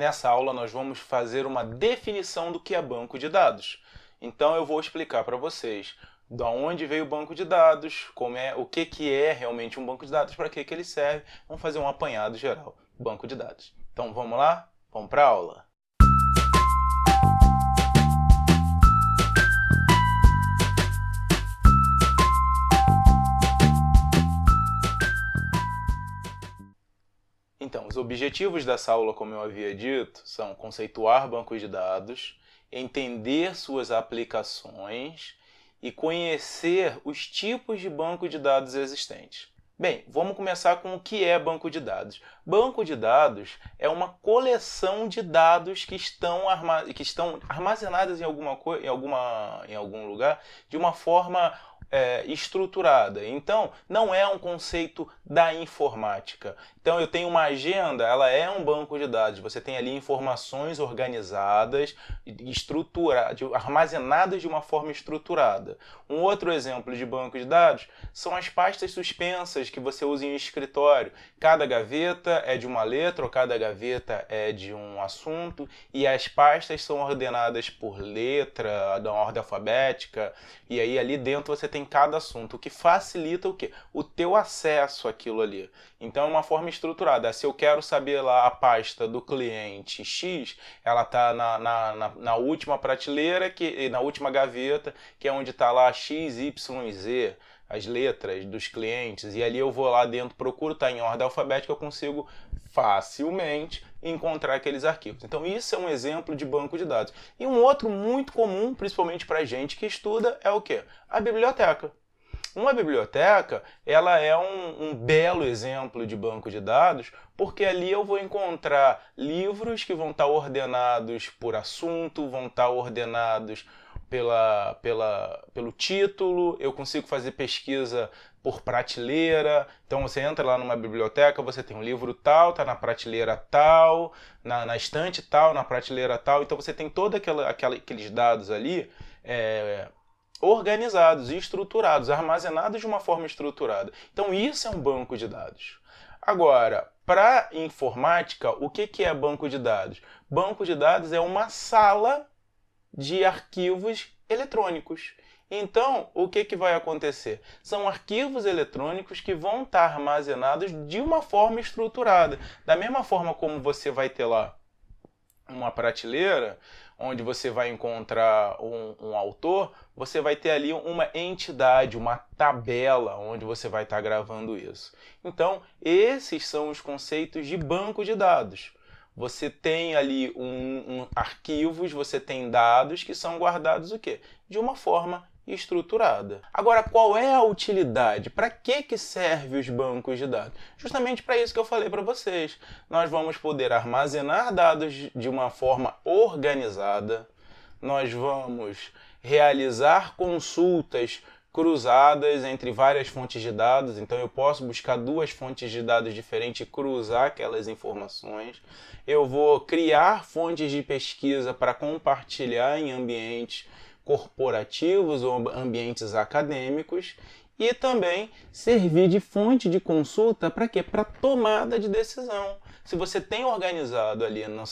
Nessa aula nós vamos fazer uma definição do que é banco de dados. Então eu vou explicar para vocês de onde veio o banco de dados, o que é realmente um banco de dados, para que ele serve. Vamos fazer um apanhado geral do banco de dados. Então vamos lá? Vamos para a aula. Então, os objetivos dessa aula, como eu havia dito, são conceituar bancos de dados, entender suas aplicações e conhecer os tipos de banco de dados existentes. Bem, vamos começar com o que é banco de dados. Banco de dados é uma coleção de dados que estão armazenadas em algum lugar de uma forma estruturada. Então, não é um conceito da informática. Então, eu tenho uma agenda, ela é um banco de dados. Você tem ali informações organizadas, armazenadas de uma forma estruturada. Um outro exemplo de banco de dados são as pastas suspensas que você usa em escritório. Cada gaveta é de uma letra ou cada gaveta é de um assunto e as pastas são ordenadas por letra, da ordem alfabética, e aí ali dentro você tem cada assunto, o que facilita o quê? O teu acesso àquilo ali. Então é uma forma estruturada. Se eu quero saber lá a pasta do cliente X, ela está na última prateleira, na última gaveta, que é onde está lá X, Y e Z, as letras dos clientes, e ali eu vou lá dentro, procuro, está em ordem alfabética, eu consigo facilmente encontrar aqueles arquivos. Então isso é um exemplo de banco de dados. E um outro muito comum, principalmente para gente que estuda, é o quê? A biblioteca. Uma biblioteca, ela é um belo exemplo de banco de dados, porque ali eu vou encontrar livros que vão estar ordenados por assunto, vão estar ordenados pelo título, eu consigo fazer pesquisa por prateleira. Então você entra lá numa biblioteca, você tem um livro tal, está na prateleira tal, na estante tal, na prateleira tal. Então você tem todos aqueles dados ali organizados e estruturados, armazenados de uma forma estruturada. Então isso é um banco de dados. Agora, para informática, o que é banco de dados? Banco de dados é uma sala de arquivos eletrônicos. Então, o que vai acontecer? São arquivos eletrônicos que vão estar armazenados de uma forma estruturada. Da mesma forma como você vai ter lá uma prateleira, onde você vai encontrar um autor, você vai ter ali uma entidade, uma tabela, onde você vai estar gravando isso. Então, esses são os conceitos de banco de dados. Você tem ali arquivos, você tem dados que são guardados o quê? De uma forma estruturada. Agora, qual é a utilidade? Para que servem os bancos de dados? Justamente para isso que eu falei para vocês. Nós vamos poder armazenar dados de uma forma organizada, nós vamos realizar consultas cruzadas entre várias fontes de dados, então eu posso buscar duas fontes de dados diferentes e cruzar aquelas informações. Eu vou criar fontes de pesquisa para compartilhar em ambientes corporativos ou ambientes acadêmicos e também servir de fonte de consulta para quê? Para tomada de decisão. Se você tem organizado ali na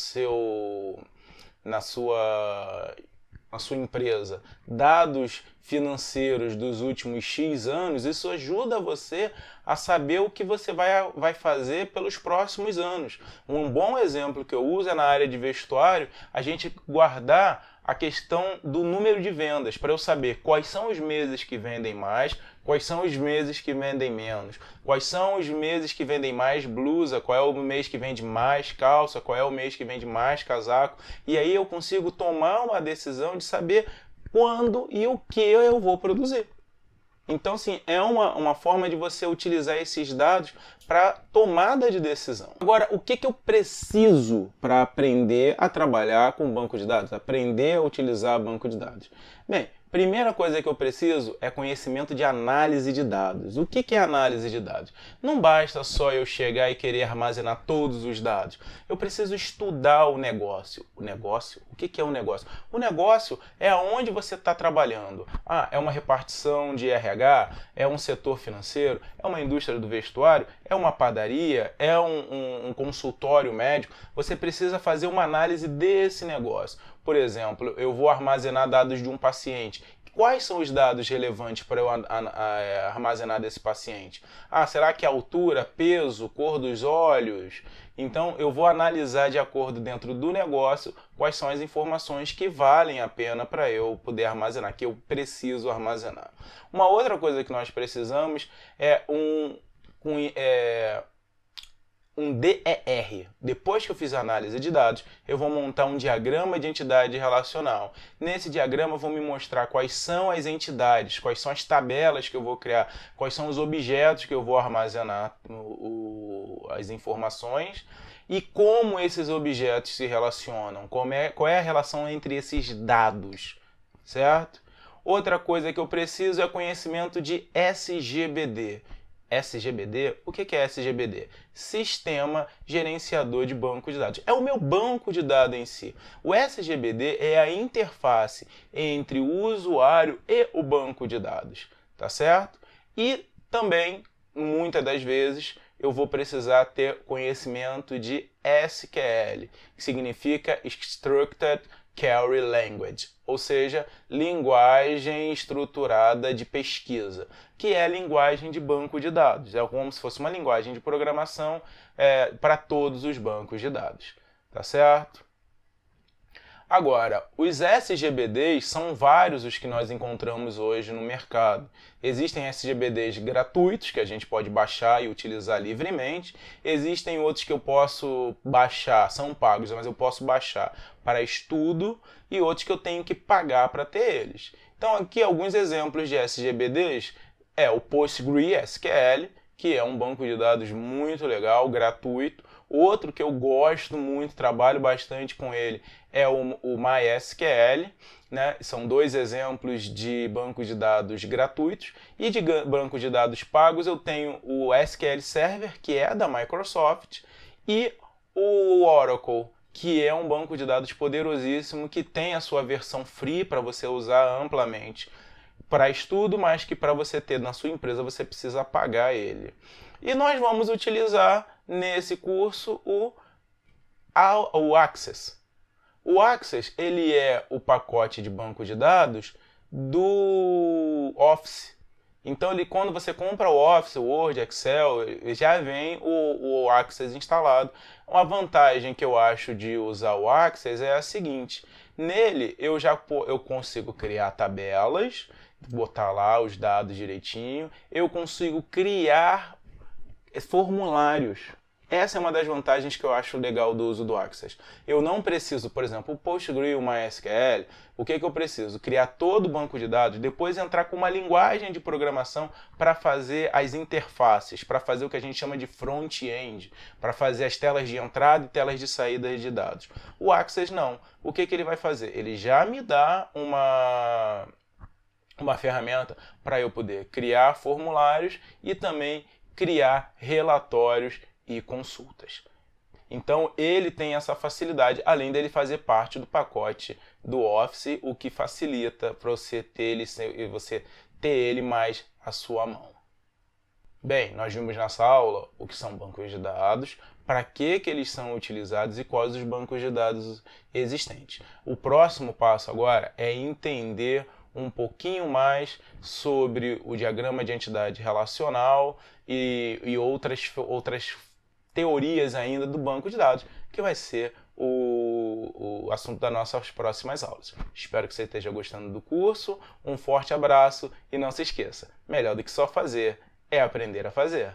sua empresa dados financeiros dos últimos X anos, isso ajuda você a saber o que você vai fazer pelos próximos anos. Um bom exemplo que eu uso é na área de vestuário, a gente guardar a questão do número de vendas, para eu saber quais são os meses que vendem mais, quais são os meses que vendem menos, quais são os meses que vendem mais blusa, qual é o mês que vende mais calça, qual é o mês que vende mais casaco, e aí eu consigo tomar uma decisão de saber quando e o que eu vou produzir. Então, sim, é uma forma de você utilizar esses dados para tomada de decisão. Agora, o que eu preciso para aprender a trabalhar com banco de dados? Aprender a utilizar banco de dados? Bem, Primeira coisa que eu preciso é conhecimento de análise de dados. O que é análise de dados? Não basta só eu chegar e querer armazenar todos os dados. Eu preciso estudar o negócio. O negócio? O que é um negócio? O negócio é onde você está trabalhando. Ah, é uma repartição de RH? É um setor financeiro? É uma indústria do vestuário? É uma padaria? É um consultório médico? Você precisa fazer uma análise desse negócio. Por exemplo, eu vou armazenar dados de um paciente. Quais são os dados relevantes para eu armazenar desse paciente? Ah, será que é altura, peso, cor dos olhos? Então, eu vou analisar de acordo dentro do negócio quais são as informações que valem a pena para eu poder armazenar, que eu preciso armazenar. Uma outra coisa que nós precisamos é um DER. Depois que eu fiz a análise de dados, eu vou montar um diagrama de entidade relacional. Nesse diagrama, eu vou me mostrar quais são as entidades, quais são as tabelas que eu vou criar, quais são os objetos que eu vou armazenar as informações e como esses objetos se relacionam, qual é a relação entre esses dados, certo? Outra coisa que eu preciso é conhecimento de SGBD. SGBD, o que é SGBD? Sistema Gerenciador de Banco de Dados. É o meu banco de dados em si. O SGBD é a interface entre o usuário e o banco de dados, tá certo? E também, muitas das vezes, eu vou precisar ter conhecimento de SQL, que significa Structured Query Language, ou seja, linguagem estruturada de pesquisa, que é a linguagem de banco de dados. É como se fosse uma linguagem de programação para todos os bancos de dados, tá certo? Agora, os SGBDs são vários os que nós encontramos hoje no mercado. Existem SGBDs gratuitos, que a gente pode baixar e utilizar livremente. Existem outros que eu posso baixar, são pagos, mas eu posso baixar para estudo, e outros que eu tenho que pagar para ter eles. Então, aqui alguns exemplos de SGBDs é o PostgreSQL, que é um banco de dados muito legal, gratuito. Outro que eu gosto muito, trabalho bastante com ele, é o MySQL, né? São dois exemplos de bancos de dados gratuitos. E de bancos de dados pagos eu tenho o SQL Server, que é da Microsoft, e o Oracle, que é um banco de dados poderosíssimo, que tem a sua versão free para você usar amplamente para estudo, mas que para você ter na sua empresa você precisa pagar ele. E nós vamos utilizar nesse curso o Access. O Access, ele é o pacote de banco de dados do Office. Então, quando você compra o Office, o Word, Excel, já vem o Access instalado. Uma vantagem que eu acho de usar o Access é a seguinte: nele eu consigo criar tabelas, botar lá os dados direitinho, eu consigo criar formulários. Essa é uma das vantagens que eu acho legal do uso do Access. Eu não preciso, por exemplo, o Postgre, o MySQL, o que eu preciso? Criar todo o banco de dados, depois entrar com uma linguagem de programação para fazer as interfaces, para fazer o que a gente chama de front-end, para fazer as telas de entrada e telas de saída de dados. O Access não. O que ele vai fazer? Ele já me dá uma ferramenta para eu poder criar formulários e também criar relatórios e consultas. Então ele tem essa facilidade, além dele fazer parte do pacote do Office, o que facilita para você ter ele mais à sua mão. Bem, nós vimos nessa aula o que são bancos de dados, para que eles são utilizados e quais os bancos de dados existentes. O próximo passo agora é entender um pouquinho mais sobre o diagrama de entidade relacional e outras teorias ainda do banco de dados, que vai ser o assunto das nossas próximas aulas. Espero que você esteja gostando do curso. Um forte abraço e não se esqueça, melhor do que só fazer é aprender a fazer.